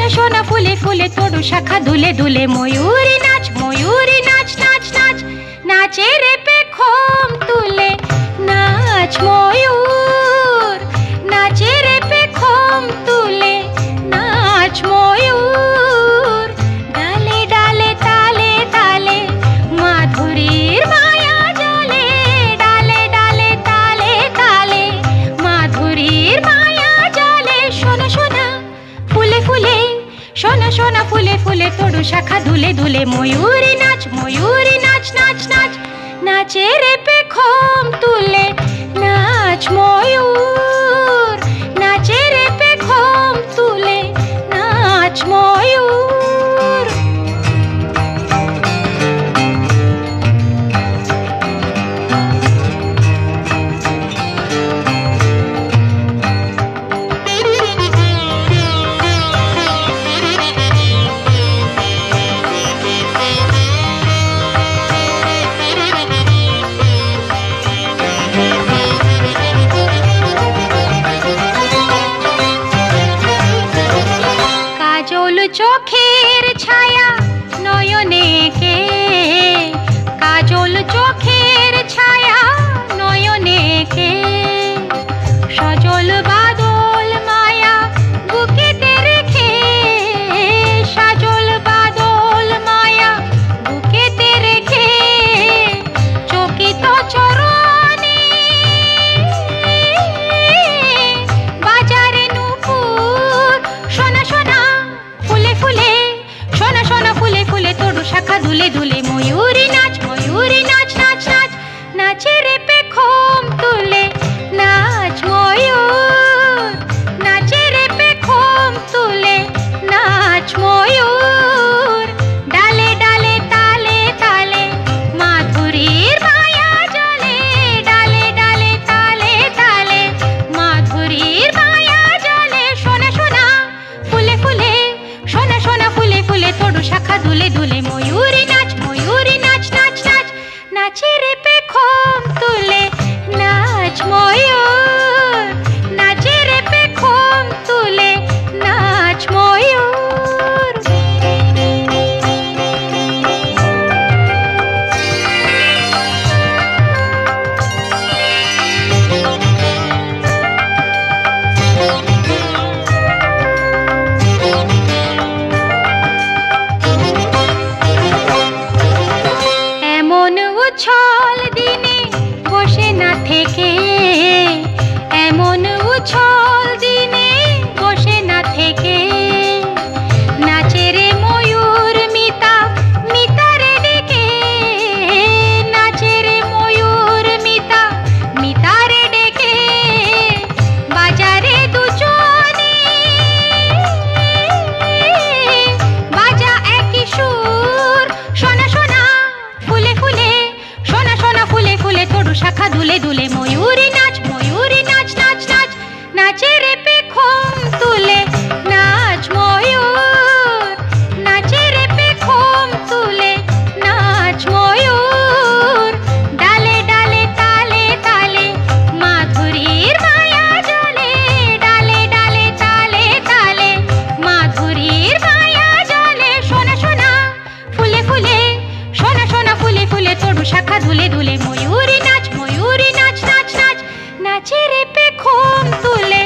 সোনা ফুলে ফুলে তরু শাখা দুলে দুলে ময়ূরী নাচ নাচ নাচ নাচে রে পেখম তুলে নাচ ময়ূর নাচে রে পেখম তুলে নাচ ময়ূর ডালে ডালে তালে তালে মাধুরীর মায়া জালে ডালে ডালে তালে তালে মাধুরীর মায়া জালে সোনা সোনা ফুলে ফুলে সোনা সোনা ফুলে ফুলে তরু শাখা দুলে দুলে ময়ূরী নাচ নাচ নাচ নাচে রে পেখম তুলে নাচ ময়ূর নাচে রে পেখম তুলে নাচ ময়ূর চোখের ছায়া নয়নে কে কাজল চোখের ছায়া নয়নে কে সজল বাদল মায়া বুকেতে রেখে সজল বাদল মায়া বুকেতে রেখে চকিত চরণে বাজারে নুপুর সোনা সোনা ফুলে ফুলে সোনা সোনা ফুলে ফুলে তরু শাখা দুলে দুলে ময়ূরী নাচ নাচ নাচ নাচে রে পেখম তুলে নাচ ময়ূর নাচে রে পেখম তুলে নাচ ময়ূর ডালে ডালে তালে তালে মাধুরীর মায়া জালে ডালে ডালে তালে তালে মাধুরীর মায়া জালে সোনা সোনা ফুলে ফুলে সোনা সোনা ফুলে ফুলে তরু শাখা দুলে দুলে ময়ূরী নাচ নাচ নাচ নাচে রে পেখম তুলে নাচ ময়ূর নাচে রে পেখম তুলে নাচ ময়ূর উছল দিনে বসে না থেকে এমন উছল দিনে বসে না থেকে নাচে রে ময়ূর মিতা মিতারে ডেকে নাচে রে ময়ূর মিতা মিতারে ডেকে বাজারে দুজনে বাজা একই সুর সোনা সোনা ফুলে ফুলে সোনা সোনা ফুলে ফুলে তরু শাখা দুলে দুলে ময়ূরী নাচ নাচ নাচ নাচে রে পেখম তুলে নাচ ময়ূর নাচে রে পেখম তুলে নাচ ময়ূর ডালে ডালে তালে তালে মাধুরীর মায়া জালে ডালে ডালে তালে তালে মাধুরীর মায়া জালে সোনা সোনা ফুলে ফুলে সোনা সোনা ফুলে ফুলে তরু শাখা দুলে দুলে ময়ূরী নাচ নাচ নাচ নাচে রে পেখম তুলে